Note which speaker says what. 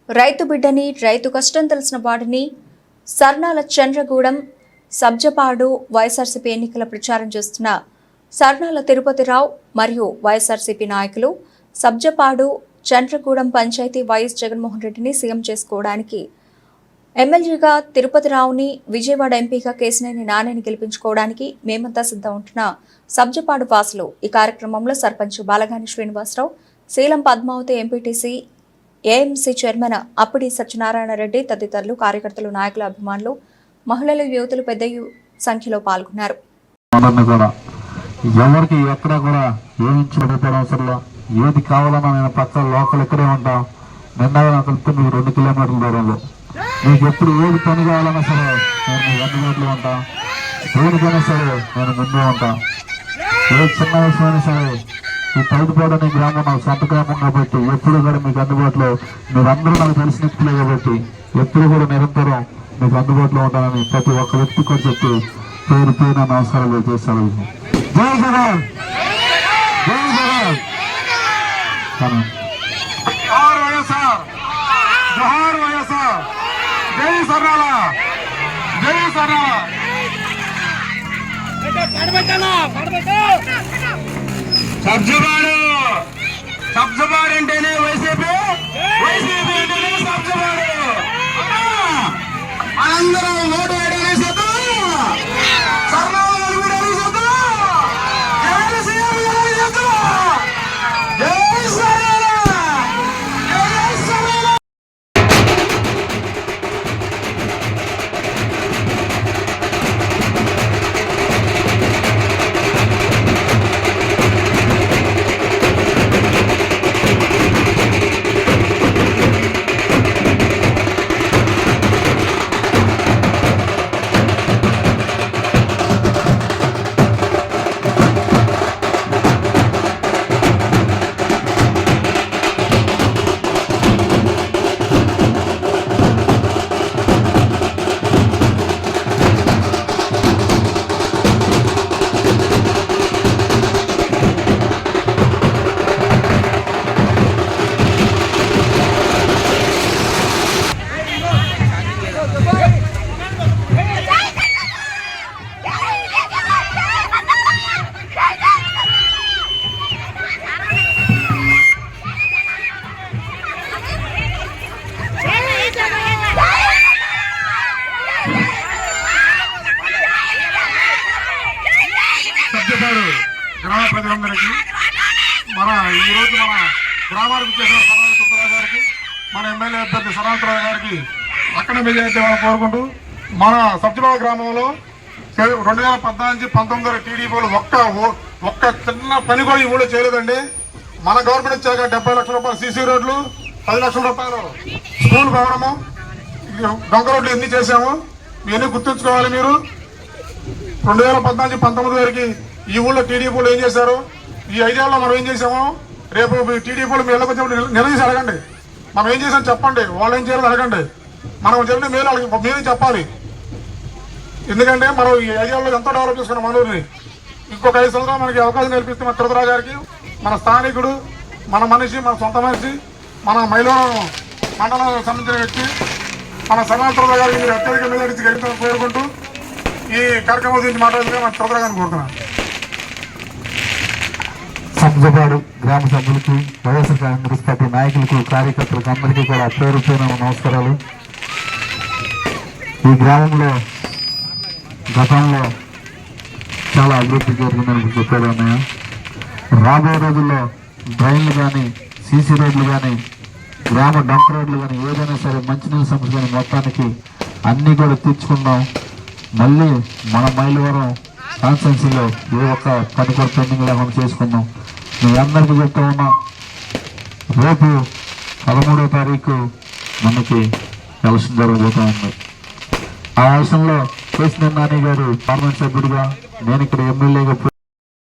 Speaker 1: రైతు బిడ్డని, రైతు కష్టం తెలిసిన వాడిని సర్నాల చంద్రగూడెం సబ్జపాడు వైఎస్ఆర్సీపీ ఎన్నికల ప్రచారం చేస్తున్న సర్నాల తిరుపతిరావు మరియు వైఎస్ఆర్సీపీ నాయకులు సబ్జపాడు చంద్రగూడెం పంచాయతీ వైఎస్ జగన్మోహన్ రెడ్డిని సీఎం చేసుకోవడానికి ఎమ్మెల్యేగా తిరుపతిరావుని, విజయవాడ ఎంపీగా కేశినేని నానిని గెలిపించుకోవడానికి మేమంతా సిద్ధం ఉంటున్న సబ్జపాడు వాసులు ఈ కార్యక్రమంలో sarpanch Balagani Srinivasarao, Seelam Padmavathi, MPTC AMC chairman Appidi Satyanarayana Reddy తదితరులు, కార్యకర్తలు, నాయకుల, అభిమానులు, మహిళలు, యువతులు పెద్ద సంఖ్యలో పాల్గొన్నారు.
Speaker 2: ఎవరికి ఎక్కడ కూడా ఏమి అవసరం, ఏది కావాలన్నా నేను పక్క లోకల్ ఇక్కడే ఉంటాం. నిన్న కలిపితే మీకు 2 కిలోమీటర్ల దూరంలో మీకు ఎప్పుడు ఏది పని కావాలన్నా సరే నేను మీకు అందుబాటులో ఉంటా. దేనికైనా సరే నేను ముందే ఉంటా. ఏ చిన్న విషయమైనా సరే ఈ పైకిపోవడం అనే గ్రామం నాకు సొంత గ్రామం కాబట్టి ఎప్పుడు కూడా మీకు అందుబాటులో, మీరందరూ నాకు తెలిసిన వ్యక్తులే కాబట్టి ఎప్పుడు కూడా నిరంతరం మీకు అందుబాటులో ఉంటానని ప్రతి ఒక్క వ్యక్తి కూడా చెప్పి పేరు పేరు నమస్కారాలు చేస్తాను. జై జగన్, జై జగన్,
Speaker 3: జోహార్ వైఎస్ఆర్, జోహార్ వైఎస్ఆర్, జై సర్నాల, జై సర్నాల. సబ్జపాడు, సబ్జపాడు అంటేనే వైసీపీ, వైసీపీ అంటేనే సబ్జపాడు. మనందరం ఓటు వేయడానికి సిద్ధం, సర్నాల వేయడానికి సిద్ధం, జగన్ సీఎం వేయడానికి సిద్ధం. జై సర్నాల, జై సర్నాల. గ్రామ ప్రజలందరికీ ఈరోజు మన గ్రామానికి చేసిన సర్నాల తిరుపతిరావు గారికి, మన ఎమ్మెల్యే అభ్యర్థి సర్నాల గారికి అక్కడ మెజారిటీ కోరుకుంటూ, మన సబ్జపాడు గ్రామంలో 2014-19 టీడీపీలో ఒక్క చిన్న పని కూడా ఈ ఊళ్ళో చేయలేదండి. మన గవర్నమెంట్ వచ్చాక 70 లక్షల రూపాయలు సీసీ రోడ్లు, 10 లక్షల రూపాయలు స్కూల్ భవనము, డొంక రోడ్లు ఎన్ని చేశాము ఇవన్నీ గుర్తుంచుకోవాలి మీరు. 2014-19 వరకు ఈ ఊళ్ళో టీడీపీలు ఏం చేశారు, ఈ 5 ఏళ్ళలో మనం ఏం చేసామో రేపు టీడీపీలు మీ ఇళ్ళకి వచ్చినప్పుడు నిలదీసి అడగండి. మనం ఏం చేసాం చెప్పండి, వాళ్ళు ఏం చేయాలో అడగండి. మనం చెప్పిన మీరే చెప్పాలి. ఎందుకంటే మనం ఈ 5 ఏళ్ళలో ఎంతో డెవలప్ చేసుకున్నాం మన ఊరిని. ఇంకొక 5 సంవత్సరాలు మనకి అవకాశం కల్పిస్తే మన తిరుపతిరావు గారికి, మన స్థానికుడు, మన మనిషి, మన సొంత మనిషి, మన మహిళా మండలానికి సంబంధించిన వ్యక్తి, మన సర్నాల గారికి మీరు అత్యధిక మెజారిటీ గెలుపుతారని కోరుకుంటూ ఈ కార్యక్రమం గురించి మాట్లాడుతూ మన తిరుపతిరావు గారిని కోరుతున్నాను.
Speaker 2: సబ్జపాడు గ్రామ సభ్యులకి, వైఎస్ఆర్ కాంగ్రెస్ పార్టీ నాయకులకు, కార్యకర్తలకు అందరికీ కూడా పేరు పేరు నమస్కారాలు. ఈ గ్రామంలో గతంలో చాలా అభివృద్ధి జరిగిందని చెప్పాడు అన్నయ్య. రాబోయే రోజుల్లో డ్రైన్లు కానీ, సీసీ రోడ్లు కానీ, గ్రామ డంప్ రోడ్లు కానీ, ఏదైనా సరే మంచినీళ్ళ సమస్య కానీ మొత్తానికి అన్నీ కూడా తీర్చుకుందాం. మళ్ళీ మన మైలవరం కాన్స్టిట్యున్సీలో ఏ ఒక్క పని కూడా పెండింగ్ లేకుండా చేసుకుందాం. మీ అందరికీ చెప్తా ఉన్నా, రేపు 13వ తారీఖు మనకి ఎలక్షన్ జరగబోతూ ఉంది. ఆ ఎలక్షన్లో కేశినేని నాని గారు పార్లమెంట్ సభ్యుడిగా, నేను ఇక్కడ ఎమ్మెల్యేగా